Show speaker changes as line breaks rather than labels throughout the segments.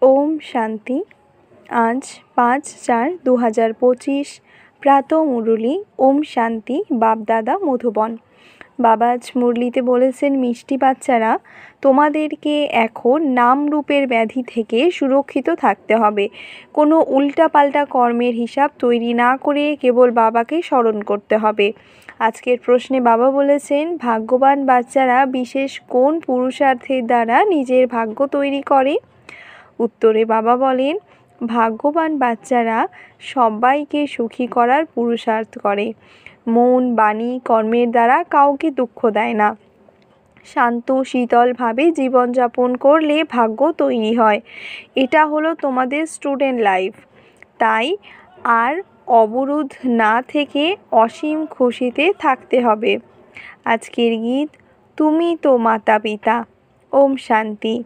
ওম শান্তি। আজ 5/4/2025 প্রাতঃ মুরলী। ওম শান্তি। বাপদাদা মধুবন। বাবা আজ মুরলীতে বলেছেন, মিষ্টি বাচ্চারা, তোমাদেরকে এখন নাম রূপের ব্যাধি থেকে সুরক্ষিত থাকতে হবে। কোনো উল্টাপাল্টা কর্মের হিসাব তৈরি না করে কেবল বাবাকে স্মরণ করতে হবে। আজকের প্রশ্নে বাবা বলেছেন, ভাগ্যবান বাচ্চারা বিশেষ কোন পুরুষার্থের দ্বারা নিজের ভাগ্য তৈরি করে? উত্তরে বাবা বলেন, ভাগ্যবান বাচ্চারা সবাইকে সুখী করার পুরুষার্থ করে। মন, বাণী, কর্মের দ্বারা কাউকে দুঃখ দেয় না। শান্ত শীতলভাবে জীবনযাপন করলে ভাগ্য তৈরি হয়। এটা হলো তোমাদের স্টুডেন্ট লাইফ। তাই আর অবরোধ না থেকে অসীম খুশিতে থাকতে হবে। আজকের গীত, তুমি তো মাতা পিতা। ওম শান্তি।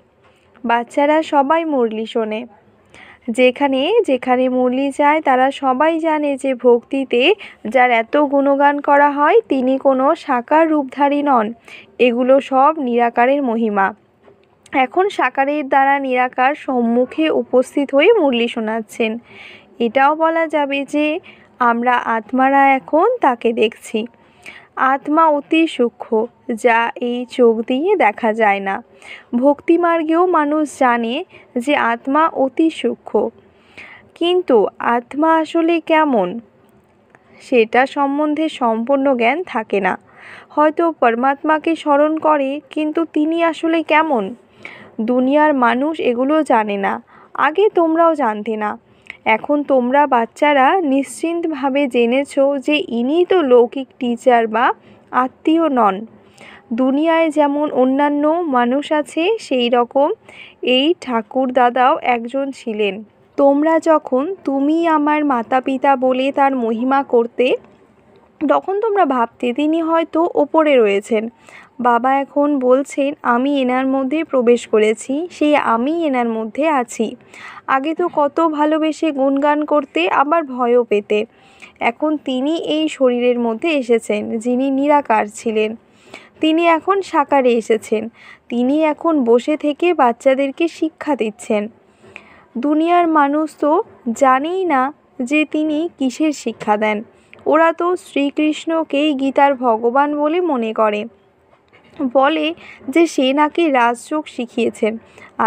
বাচ্চারা সবাই মুরলি শোনে। যেখানে যেখানে মুরলি যায় তারা সবাই জানে যে ভক্তিতে যার এত গুণগান করা হয় তিনি কোনো সাকার রূপধারী নন। এগুলো সব নিরাকারের মহিমা। এখন সাকারের দ্বারা নিরাকার সম্মুখে উপস্থিত হয়ে মুরলি শোনাচ্ছেন। এটাও বলা যাবে যে আমরা আত্মারা এখন তাকে দেখছি। আত্মা অতি সূক্ষ্ম, যা এই চোখ দিয়ে দেখা যায় না। ভক্তিমার্গেও মানুষ জানে যে আত্মা অতি সূক্ষ্ম, কিন্তু আত্মা আসলে কেমন সেটা সম্বন্ধে সম্পূর্ণ জ্ঞান থাকে না। হয়তো পরমাত্মাকে স্মরণ করে, কিন্তু তিনি আসলে কেমন দুনিয়ার মানুষ এগুলো জানে না। আগে তোমরাও জানতে না। এখন তোমরা বাচ্চারা নিশ্চিন্তভাবে জেনেছ যে ইনি তো লৌকিক টিচার বা আত্মীয় নন। দুনিয়ায় যেমন অন্যান্য মানুষ আছে, সেই রকম এই ঠাকুর দাদাও একজন ছিলেন। তোমরা যখন তুমি আমার মাতা পিতা বলে তার মহিমা করতে, তখন তোমরা ভাবতে তিনি হয়তো ওপরে রয়েছেন। বাবা এখন বলছেন, আমি এনার মধ্যে প্রবেশ করেছি, সেই আমি এনার মধ্যে আছি। আগে তো কত ভালোবেসে গুণগান করতে, আবার ভয়ও পেতে। এখন তিনি এই শরীরের মধ্যে এসেছেন, যিনি নিরাকার ছিলেন। তিনি এখন সাকারে এসেছেন। তিনি এখন বসে থেকে বাচ্চাদেরকে শিক্ষা দিচ্ছেন। দুনিয়ার মানুষ তো জানেই না যে তিনি কিসের শিক্ষা দেন। ওরা তো শ্রীকৃষ্ণকেই গীতার ভগবান বলে মনে করে, বলে যে সে নাকি রাজযোগ শিখিয়েছেন।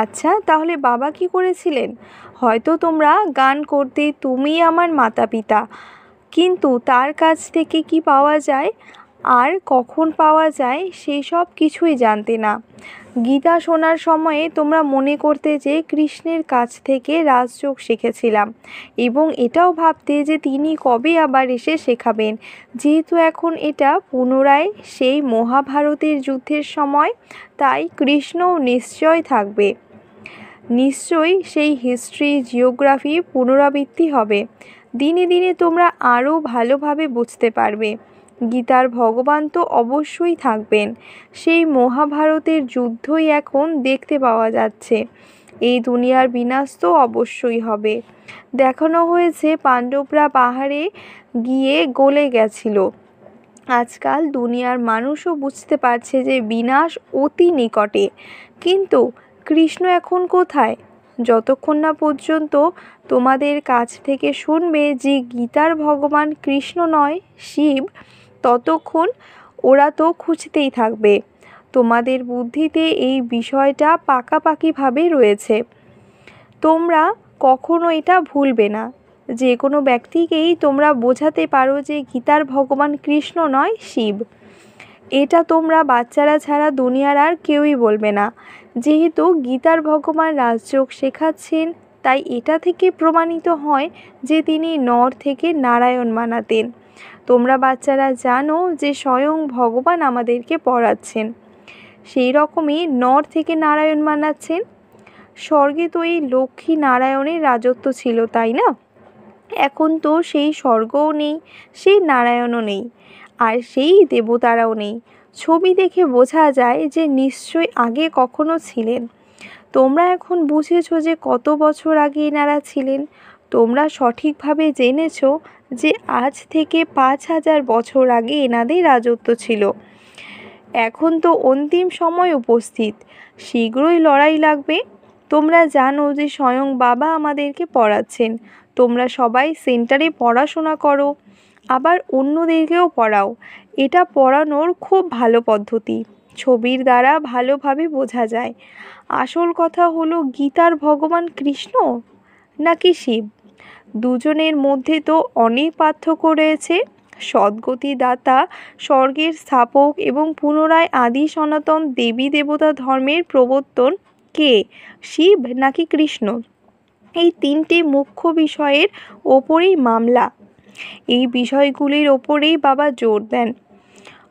আচ্ছা, তাহলে বাবা কি করেছিলেন? হয়তো তোমরা গান করতে তুমি আমার মাতা পিতা, কিন্তু তার কাছ থেকে কি পাওয়া যায় আর কখন পাওয়া যায় সেই সব কিছুই জানতে না। গীতা শোনার সময়ে তোমরা মনে করতে যে কৃষ্ণের কাছ থেকে রাজযোগ শিখেছিলাম, এবং এটাও ভাবতে যে তিনি কবে আবার এসে শেখাবেন। যেহেতু এখন এটা পুনরায় সেই মহাভারতের যুদ্ধের সময়, তাই কৃষ্ণও নিশ্চয় থাকবে। নিশ্চয়ই সেই হিস্ট্রি, জিওগ্রাফি পুনরাবৃত্তি হবে। দিনে দিনে তোমরা আরও ভালোভাবে বুঝতে পারবে। গীতার ভগবান তো অবশ্যই থাকবেন। সেই মহাভারতের যুদ্ধই এখন দেখতে পাওয়া যাচ্ছে। এই দুনিয়ার বিনাশ তো অবশ্যই হবে। দেখানো হয়েছে পাণ্ডবরা পাহাড়ে গিয়ে গলে গেছিল। আজকাল দুনিয়ার মানুষও বুঝতে পারছে যে বিনাশ অতি নিকটে। কিন্তু কৃষ্ণ এখন কোথায়? যতক্ষণ না পর্যন্ত তোমাদের কাছ থেকে শুনবে যে গীতার ভগবান কৃষ্ণ নয় শিব, ততক্ষণ ওরা তো খুঁজতেই থাকবে। তোমাদের বুদ্ধিতে এই বিষয়টা পাকাপাকিভাবে রয়েছে। তোমরা কখনো এটা ভুলবে না। যে কোনো ব্যক্তিকেই তোমরা বোঝাতে পারো যে গীতার ভগবান কৃষ্ণ নয় শিব। এটা তোমরা বাচ্চারা ছাড়া দুনিয়ার আর কেউই বলবে না। যেহেতু গীতার ভগবান রাজযোগ শেখাচ্ছেন, তাই এটা থেকে প্রমাণিত হয় যে তিনি নর থেকে নারায়ণ বানাতেন। তোমরা বাচ্চারা জানো যে স্বয়ং ভগবান আমাদেরকে পড়াচ্ছেন। সেই রকমই নর থেকে নারায়ণ বানাচ্ছেন। স্বর্গে তো এই লক্ষ্মী নারায়ণের রাজত্ব ছিল, তাই না? এখন তো সেই স্বর্গও নেই, সেই নারায়ণও নেই, আর সেই দেবতারাও নেই। ছবি দেখে বোঝা যায় যে নিশ্চয়ই আগে কখনো ছিলেন। তোমরা এখন বুঝেছো যে কত বছর আগে এনারা ছিলেন। তোমরা সঠিকভাবে জেনেছো যে আজ থেকে 5000 বছর আগে এনাদের রাজত্ব ছিল। এখন তো অন্তিম সময় উপস্থিত, শীঘ্রই লড়াই লাগবে। তোমরা জানো যে স্বয়ং বাবা আমাদেরকে পড়াচ্ছেন। তোমরা সবাই সেন্টারে পড়াশোনা করো, আবার অন্যদেরকেও পড়াও। এটা পড়ানোর খুব ভালো পদ্ধতি। ছবির দ্বারা ভালোভাবে বোঝা যায়। আসল কথা হলো গীতার ভগবান কৃষ্ণ নাকি শিব। দুজনের মধ্যে তো অনেক পার্থক্য রয়েছে। সদ্গতি দাতা, স্বর্গের স্থাপক এবং পুনরায় আদি সনাতন দেবী দেবতা ধর্মের প্রবর্তন কে, শিব নাকি কৃষ্ণ? এই তিনটে মুখ্য বিষয়ের ওপরেই মামলা। এই বিষয়গুলির ওপরেই বাবা জোর দেন।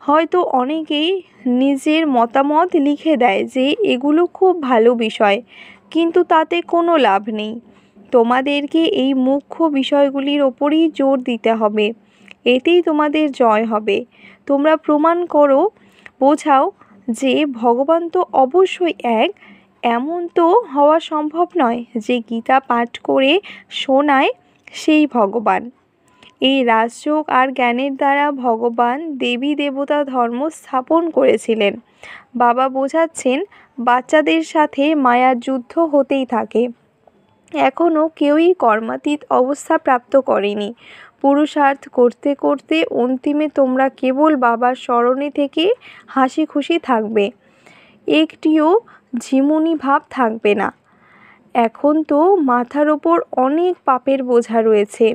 হয়তো অনেকেই নিজের মতামত লিখে দেয় যে এগুলো খুব ভালো বিষয়, কিন্তু তাতে কোনো লাভ নেই। তোমাদেরকে এই মুখ্য বিষয়গুলির ওপরেই জোর দিতে হবে। এতেই তোমাদের জয় হবে। তোমরা প্রমাণ করো, বোঝাও যে ভগবান তো অবশ্যই এক। এমন তো হওয়া সম্ভব নয় যে গীতা পাঠ করে শোনায় সেই ভগবান। এই রাজযোগ আর জ্ঞানের দ্বারা ভগবান দেবী দেবতা ধর্ম স্থাপন করেছিলেন। বাবা বোঝাচ্ছেন, বাচ্চাদের সাথে মায়ার যুদ্ধ হতেই থাকে। এখনও কেউই কর্মাতীত অবস্থা প্রাপ্ত করেনি। পুরুষার্থ করতে করতে অন্তিমে তোমরা কেবল বাবার স্মরণে থেকে হাসি খুশি থাকবে। একটিও ঝিমুনি ভাব থাকবে না। এখন তো মাথার ওপর অনেক পাপের বোঝা রয়েছে,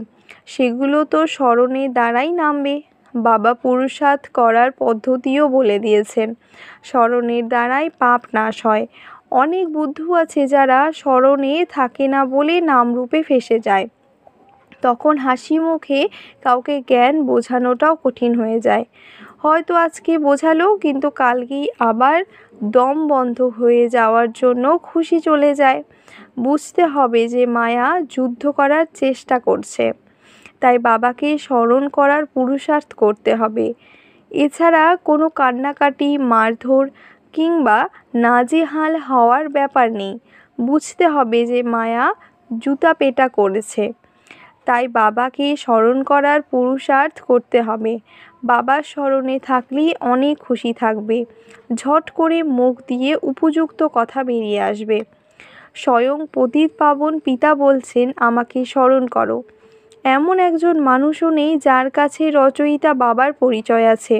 সেগুলো তো স্মরণের দ্বারাই নামবে। বাবা পুরুষার্থ করার পদ্ধতিও বলে দিয়েছেন। স্মরণের দ্বারাই পাপ নাশ হয়। অনেক বুদ্ধু আছে যারা স্মরণে থাকে না বলে নামরূপে ফেসে যায়। তখন হাসি মুখে কাউকে জ্ঞান বোঝানোটাও কঠিন হয়ে যায়। হয়তো আজকে বোঝালো, কিন্তু কালকেই আবার দম বন্ধ হয়ে যাওয়ার জন্য খুশি চলে যায়। বুঝতে হবে যে মায়া যুদ্ধ করার চেষ্টা করছে, তাই বাবাকে স্মরণ করার পুরুষার্থ করতে হবে। এছাড়া কোনো কান্নাকাটি, মারধর কিংবা নাজেহাল হওয়ার ব্যাপার নেই। বুঝতে হবে যে মায়া জুতা পেটা করেছে, তাই বাবাকে স্মরণ করার পুরুষার্থ করতে হবে। বাবার স্মরণে থাকলেই অনেক খুশি থাকবে। ঝট করে মুখ দিয়ে উপযুক্ত কথা বেরিয়ে আসবে। স্বয়ং পতিত পাবন পিতা বলছেন, আমাকে স্মরণ করো। এমন একজন মানুষও নেই যার কাছে রচয়িতা বাবার পরিচয় আছে।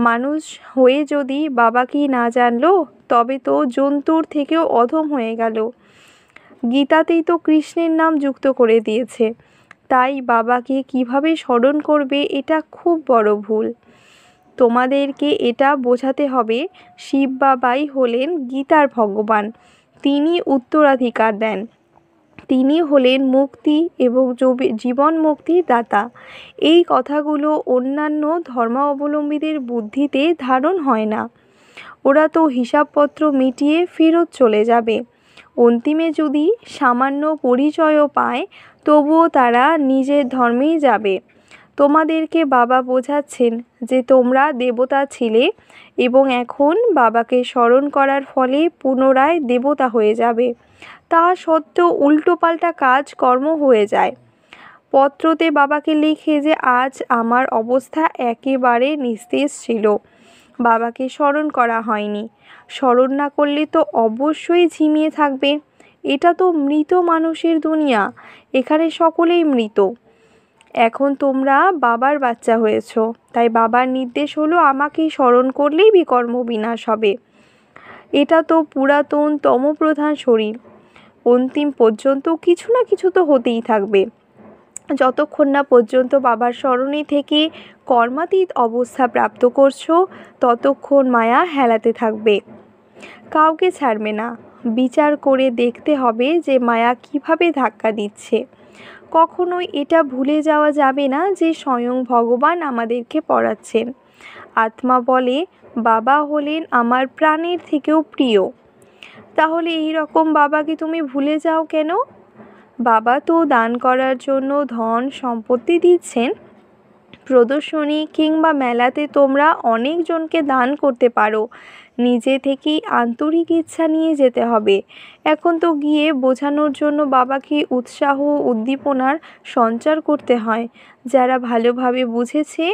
মানুষ হয়ে যদি বাবাকেই না জানলো, তবে তো জন্তুর থেকেও অধম হয়ে গেল। গীতাতেই তো কৃষ্ণের নাম যুক্ত করে দিয়েছে। তাই বাবাকে কিভাবে স্মরণ করবে, এটা খুব বড় ভুল। তোমাদেরকে এটা বোঝাতে হবে, শিব বাবাই হলেন গীতার ভগবান। তিনি উত্তরাধিকার দেন। তিনি হলেন মুক্তি এবং জীবন মুক্তির দাতা। এই কথাগুলো অন্যান্য ধর্মাবলম্বীদের বুদ্ধিতে ধারণ হয় না। ওরা তো হিসাবপত্র মিটিয়ে ফেরত চলে যাবে। অন্তিমে যদি সামান্য পরিচয়ও পায়, তবুও তারা নিজের ধর্মেই যাবে। তোমাদেরকে বাবা বোঝাচ্ছেন যে তোমরা দেবতা ছিলে এবং এখন বাবাকে স্মরণ করার ফলে পুনরায় দেবতা হয়ে যাবে। তা সত্ত্বেও উল্টোপাল্টা কাজ কর্ম হয়ে যায়। পত্রতে বাবাকে লিখে যে আজ আমার অবস্থা একেবারে নিস্তেজ ছিল, বাবাকে স্মরণ করা হয়নি। স্মরণ না করলে তো অবশ্যই ঝিমিয়ে থাকবে। এটা তো মৃত মানুষের দুনিয়া, এখানে সকলেই মৃত। এখন তোমরা বাবার বাচ্চা হয়েছ, তাই বাবার নির্দেশ হলো আমাকেই স্মরণ করলেই বিকর্ম বিনাশ হবে। এটা তো পুরাতন তমপ্রধান শরীর, অন্তিম পর্যন্ত কিছু না কিছু তো হতেই থাকবে। যতক্ষণ না পর্যন্ত বাবার স্মরণে থেকে কর্মাতীত অবস্থা প্রাপ্ত করছো, ততক্ষণ মায়া হেলাতে থাকবে, কাউকে ছাড়বে না। বিচার করে দেখতে হবে যে মায়া কিভাবে ধাক্কা দিচ্ছে। কখনোই এটা ভুলে যাওয়া যাবে না যে স্বয়ং ভগবান আমাদেরকে পড়াচ্ছেন। আত্মা বলে, বাবা হলেন আমার প্রাণের থেকেও প্রিয়। তাহলে এই রকম বাবাকে তুমি ভুলে যাও কেন? বাবা তো দান করার জন্য ধন সম্পত্তি দিচ্ছেন। প্রদর্শনী কিংবা মেলাতে তোমরা অনেকজনকে দান করতে পারো। নিজে থেকেই আন্তরিক ইচ্ছা নিয়ে যেতে হবে। এখন তো গিয়ে বোঝানোর জন্য বাবাকে উৎসাহ উদ্দীপনার সঞ্চার করতে হয়। যারা ভালোভাবে বুঝেছে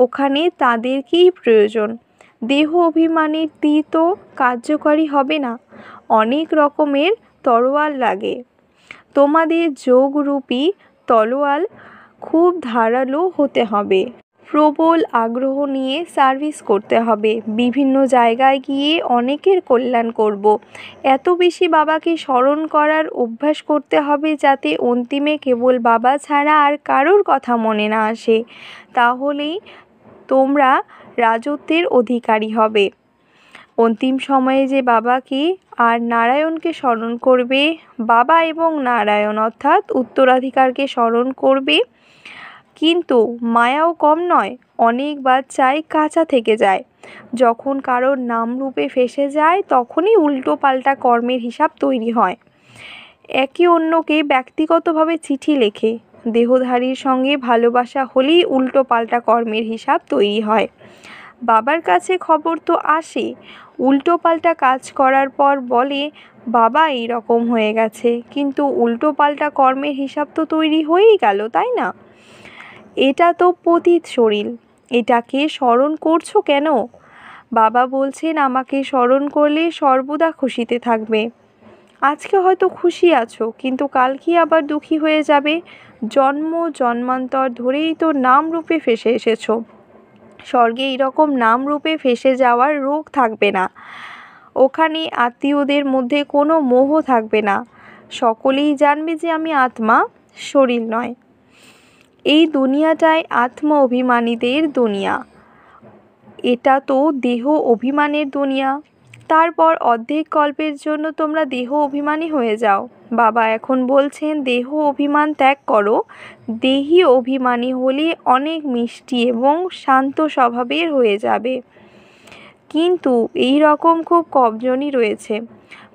ওখানে তাদেরকেই প্রয়োজন। দেহ অভিমানের তীর তো কার্যকারী হবে না। অনেক রকমের তরোয়াল লাগে। তোমাদের যোগরূপী তলোয়াল খুব ধারালো হতে হবে। প্রবল আগ্রহ নিয়ে সার্ভিস করতে হবে। বিভিন্ন জায়গায় গিয়ে অনেকের কল্যাণ করব। এত বেশি বাবাকে স্মরণ করার অভ্যাস করতে হবে যাতে অন্তিমে কেবল বাবা ছাড়া আর কারোর কথা মনে না আসে। তাহলেই তোমরা রাজত্বের অধিকারী হবে। অন্তিম সময়ে যে বাবাকে আর নারায়ণকে স্মরণ করবে, বাবা এবং নারায়ণ অর্থাৎ উত্তরাধিকারকে স্মরণ করবে। কিন্তু মায়াও কম নয়, অনেক বাচ্চাই কাঁচা থেকে যায়। যখন কারোর নামরূপে ফেঁসে যায় তখনই উল্টো পাল্টা কর্মের হিসাব তৈরি হয়। একে অন্যকে ব্যক্তিগতভাবে চিঠি লেখে। দেহধারীর সঙ্গে ভালোবাসা হলেই উল্টো পাল্টা কর্মের হিসাব তৈরি হয়। বাবার কাছে খবর তো আসে, উল্টো পাল্টা কাজ করার পর বলে বাবা এই রকম হয়ে গেছে, কিন্তু উল্টো পাল্টা কর্মের হিসাব তো তৈরি হয়েই গেল, তাই না? এটা তো পতিত শরীর, এটাকে স্মরণ করছো কেন? বাবা বলছেন আমাকে স্মরণ করলে সর্বদা খুশিতে থাকবে। আজকে হয়তো খুশি আছো, কিন্তু কাল কি আবার দুঃখী হয়ে যাবে? জন্ম জন্মান্তর ধরেই তো নাম রূপে ফেসে এসেছো। স্বর্গে এইরকম নাম রূপে ফেসে যাওয়ার রোগ থাকবে না। ওখানে আত্মীয়দের মধ্যে কোনো মোহ থাকবে না। সকলেই জানবে যে আমি আত্মা, শরীর নয়। এই দুনিয়াটাই আত্ম অভিমানীদের দুনিয়া। এটা তো দেহ অভিমানের দুনিয়া। তারপর অর্ধেক কল্পের জন্য তোমরা দেহ অভিমানী হয়ে যাও। বাবা এখন বলছেন দেহ অভিমান ত্যাগ করো। দেহি অভিমানী হলে অনেক মিষ্টি এবং শান্ত স্বভাবের হয়ে যাবে। কিন্তু এই রকম খুব কমজনই রয়েছে।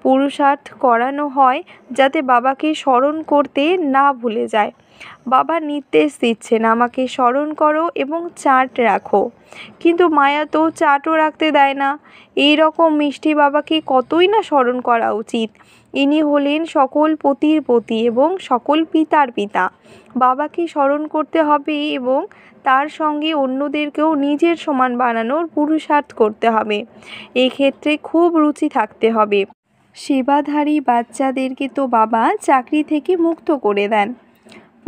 পুরুষার্থ করানো হয় যাতে বাবাকে স্মরণ করতে না ভুলে যায়। বাবা নির্দেশ দিচ্ছেন আমাকে স্মরণ করো এবং চাট রাখো, কিন্তু মায়া তো চাটও রাখতে দেয় না। এই রকম মিষ্টি বাবাকে কতই না স্মরণ করা উচিত। ইনি হলেন সকল পতির পতি এবং সকল পিতার পিতা। বাবাকে স্মরণ করতে হবে এবং তার সঙ্গে অন্যদেরকেও নিজের সমান বানানোর পুরুষার্থ করতে হবে। এই ক্ষেত্রে খুব রুচি থাকতে হবে। সেবাধারী বাচ্চাদেরকে তো বাবা চাকরি থেকে মুক্ত করে দেন।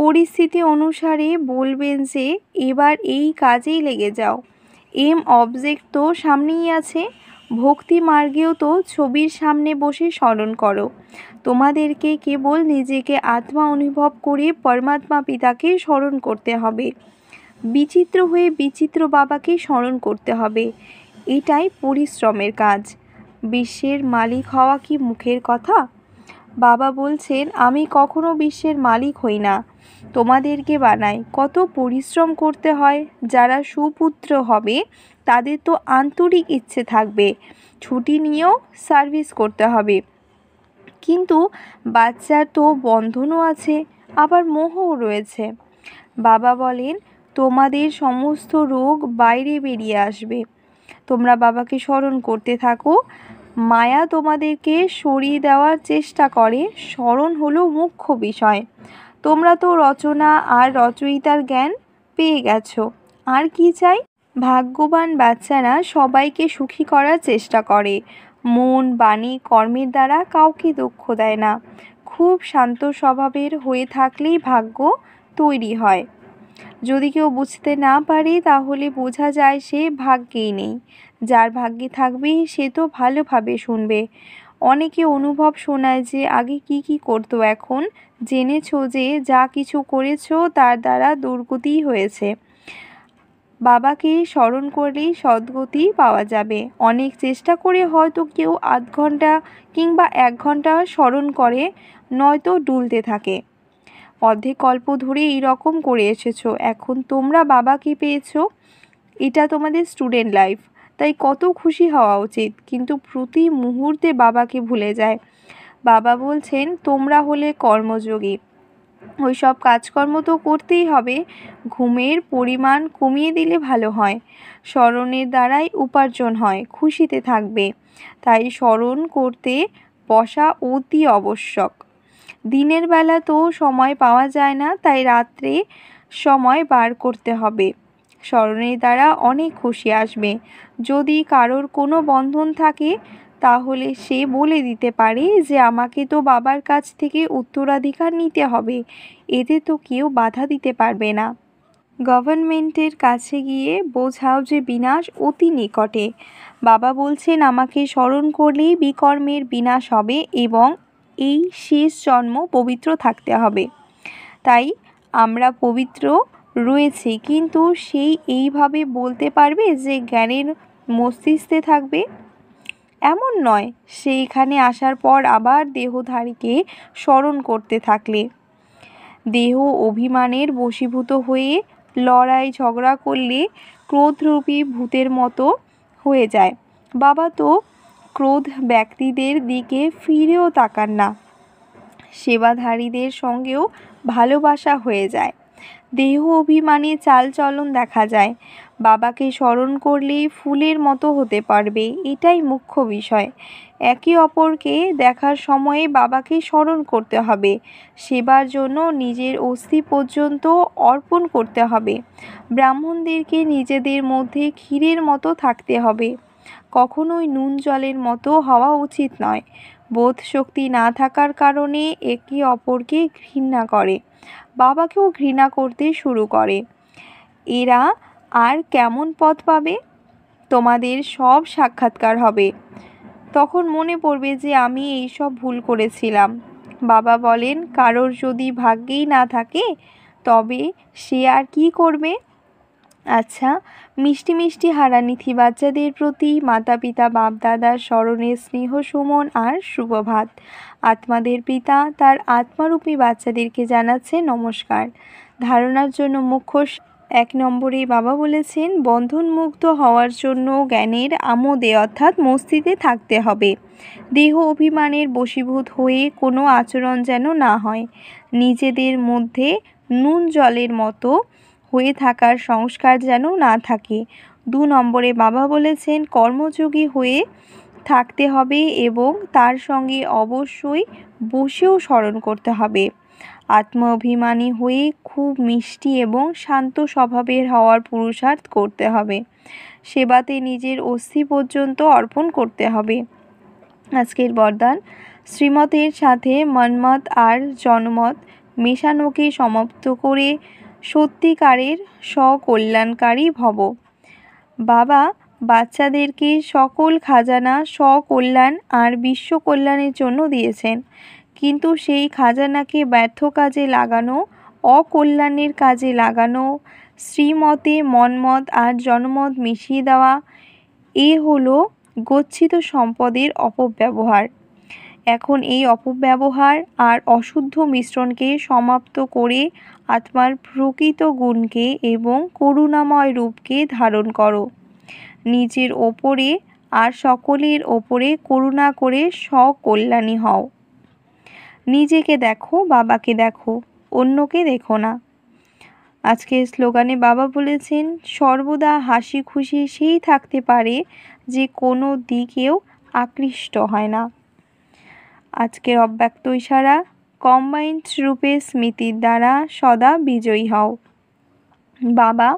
পরিস্থিতি অনুসারে বলবেন যে এবার এই কাজেই লেগে যাও। অবজেক্ট তো সামনেই আছে। ভক্তি মার্গেও তো ছবির সামনে বসে স্মরণ করো। তোমাদেরকে কেবল নিজেকে আত্মা অনুভব করে পরমাত্মা পিতাকে স্মরণ করতে হবে। বিচিত্র হয়ে বিচিত্র বাবাকে স্মরণ করতে হবে। এটাই পরিশ্রমের কাজ। বিশ্বের মালিক হওয়া কি মুখের কথা? বাবা বলছেন আমি কখনো বিশ্বের মালিক হই না, তোমাদেরকে বানাই। কত পরিশ্রম করতে হয়। যারা সুপুত্র হবে তাদের তো আন্তরিক ইচ্ছে থাকবে, ছুটি নিয়েও সার্ভিস করতে হবে। কিন্তু বাচ্চার তো বন্ধনও আছে, আবার মোহও রয়েছে। বাবা বলেন তোমাদের সমস্ত রোগ বাইরে বেরিয়ে আসবে। তোমরা বাবাকে স্মরণ করতে থাকো। মায়া তোমাদেরকে সরিয়ে দেওয়ার চেষ্টা করে, স্মরণ হলো মুখ্য বিষয়। তোমরা তো রচনা আর রচয়িতার জ্ঞান পেয়ে গেছো, আর কি চাই? ভাগ্যবান বাচ্চারা সবাইকে সুখী করার চেষ্টা করে। মন, বাণী, কর্মের দ্বারা কাউকে দুঃখ দেয় না। খুব শান্ত স্বভাবের হয়ে থাকলেই ভাগ্য তৈরি হয়। যদি কেউ বুঝতে না পারে তাহলে বোঝা যায় সে ভাগ্যেই নেই। যার ভাগ্যে থাকবে সে তো ভালোভাবে শুনবে। অনেকে অনুভব শোনায় যে আগে কি করতো, এখন জেনেছো যে যা কিছু করেছো তার দ্বারা দুর্গতি হয়েছে। বাবাকে স্মরণ করলেই সদ্গতি পাওয়া যাবে। অনেক চেষ্টা করে হয়তো কেউ আধ ঘন্টা কিংবা 1 ঘন্টা স্মরণ করে, নয়তো ডুলতে থাকে। অর্ধেক কল্প ধরে এই রকম করে এসেছো, এখন তোমরা বাবাকে পেয়েছো। এটা তোমাদের স্টুডেন্ট লাইফ, তাই কত খুশি হওয়া উচিত। কিন্তু প্রতি মুহূর্তে বাবাকে ভুলে যায়। বাবা বলছেন তোমরা হলে কর্মযোগী, ওই সব কাজকর্ম তো করতেই হবে। ঘুমের পরিমাণ কমিয়ে দিলে ভালো হয়। স্মরণের দ্বারাই উপার্জন হয়, খুশিতে থাকবে। তাই স্মরণ করতে বসা অতি আবশ্যক। দিনের বেলা তো সময় পাওয়া যায় না, তাই রাত্রে সময় বার করতে হবে। স্মরণের দ্বারা অনেক খুশি আসবে। যদি কারোর কোনো বন্ধন থাকে তাহলে সে বলে দিতে পারে যে আমাকে তো বাবার কাছ থেকে উত্তরাধিকার নিতে হবে, এতে তো কেউ বাধা দিতে পারবে না। গভর্নমেন্টের কাছে গিয়ে বোঝাও যে বিনাশ অতি নিকটে। বাবা বলছেন আমাকে স্মরণ করলেই বিকর্মের বিনাশ হবে এবং এই শেষ জন্ম পবিত্র থাকতে হবে। তাই আমরা পবিত্র রয়েছি, কিন্তু সেই এইভাবে বলতে পারবে যে জ্ঞানের মস্তিষ্কে থাকবে এমন নয়। সেইখানে আসার পর আবার দেহধারীকে স্মরণ করতে থাকলে দেহ অভিমানের বশীভূত হয়ে লড়াই ঝগড়া করলে ক্রোধরূপী ভূতের মতো হয়ে যায়। বাবা তো ক্রোধ ব্যক্তিদের দিকে ফিরেও তাকান না, সেবাধারীদের সঙ্গেও ভালোবাসা হয়ে যায়। দেহ অভিমানে চালচলন দেখা যায়। বাবাকে স্মরণ করলেই ফুলের মতো হতে পারবে, এটাই মুখ্য বিষয়। একে অপরকে দেখার সময়ে বাবাকে স্মরণ করতে হবে। সেবার জন্য নিজের অস্থি পর্যন্ত অর্পণ করতে হবে। ব্রাহ্মণদেরকে নিজেদের মধ্যে ক্ষীরের মতো থাকতে হবে, কখনোই নুন জলের মতো হওয়া উচিত নয়। বোধ শক্তি না থাকার কারণে একে অপরকে ঘৃণা করে, বাবাকেও ঘৃণা করতে শুরু করে। এরা আর কেমন পথ পাবে? তোমাদের সব সাক্ষাৎকার হবে, তখন মনে পড়বে যে আমি এইসব ভুল করেছিলাম। বাবা বলেন কারোর যদি ভাগ্যেই না থাকে তবে সে আর কি করবে? আচ্ছা, মিষ্টি মিষ্টি হারানিথি বাচ্চাদের প্রতি মাতা পিতা বাপ দাদার স্মরণে স্নেহ সুমন আর সুপ্রভাত। আত্মাদের পিতা তার আত্মারূপী বাচ্চাদেরকে জানাচ্ছে নমস্কার। ধারণার জন্য মুখ্য 1 নম্বরে বাবা বলেছেন বন্ধনমুক্ত হওয়ার জন্য জ্ঞানের আমোদে অর্থাৎ মস্তিতে থাকতে হবে। দেহ অভিমানের বশীভূত হয়ে কোনো আচরণ যেন না হয়। নিজেদের মধ্যে নুন জলের মতো হয়ে থাকার সংস্কার যেন না থাকে। 2 নম্বরে বাবা বলেছেন কর্মযোগী হয়ে থাকতে হবে এবং তার সঙ্গে অবশ্যই বসেও স্মরণ করতে হবে। আত্ম অভিমানী হয়ে খুব মিষ্টি এবং শান্ত স্বভাবের হওয়ার পুরুষার্থ করতে হবে। সেবাতে নিজের অস্থি পর্যন্ত অর্পণ করতে হবে। আজকের বরদান, শ্রীমতের সাথে মন্মত আর জনমত মেশানোকে সমাপ্ত করে সত্যিকারের সকল্যাণকারী ভব। বাবা বাচ্চাদেরকে সকল খাজানা সকল্যাণ আর বিশ্ব কল্যাণের জন্য দিয়েছেন, কিন্তু সেই খাজানাকে ব্যর্থ কাজে লাগানো, অকল্যাণের কাজে লাগানো, শ্রীমতে মন্মত আর জনমত মিশিয়ে দেওয়া, এ হলো গচ্ছিত সম্পদের অপব্যবহার। এখন এই অপব্যবহার আর অশুদ্ধ মিশ্রণকে সমাপ্ত করে আত্মার প্রকৃত গুণকে এবং করুণাময় রূপকে ধারণ করো। নিজের ওপরে আর সকলের ওপরে করুণা করে সকল্যাণী হও। নিজেকে দেখো, বাবাকে দেখো, অন্যকে দেখো না। আজকের স্লোগানে বাবা বলেছেন সর্বদা হাসি খুশি সেই থাকতে পারে যে কোনো দিকেও আকৃষ্ট হয় না। আজকের অব্যক্ত ইশারা, কম্বাইন্ড রূপে স্মৃতির দ্বারা সদা বিজয়ী হও। বাবা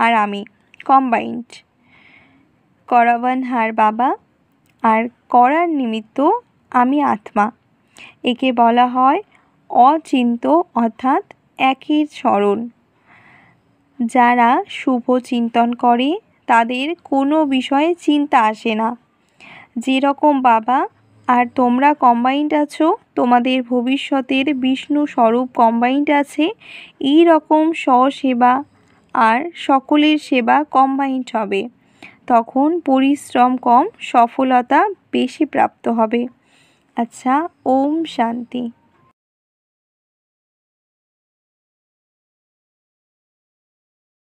আর আমি কম্বাইন্ড, করাবানহার বাবা আর করার নিমিত্ত আমি আত্মা। একে বলা হয় অচিন্ত অর্থাৎ একের স্মরণ। যারা শুভ চিন্তন করে তাদের কোনো বিষয়ে চিন্তা আসে না। যেরকম বাবা আর তোমরা কম্বাইন্ড আছো, তোমাদের ভবিষ্যতের বিষ্ণু স্বরূপ কম্বাইন্ড আছে, এই রকম স্বসেবা আর সকলের সেবা কম্বাইন্ড হবে। তখন পরিশ্রম কম, সফলতা বেশি প্রাপ্ত হবে। আচ্ছা, ওম শান্তি।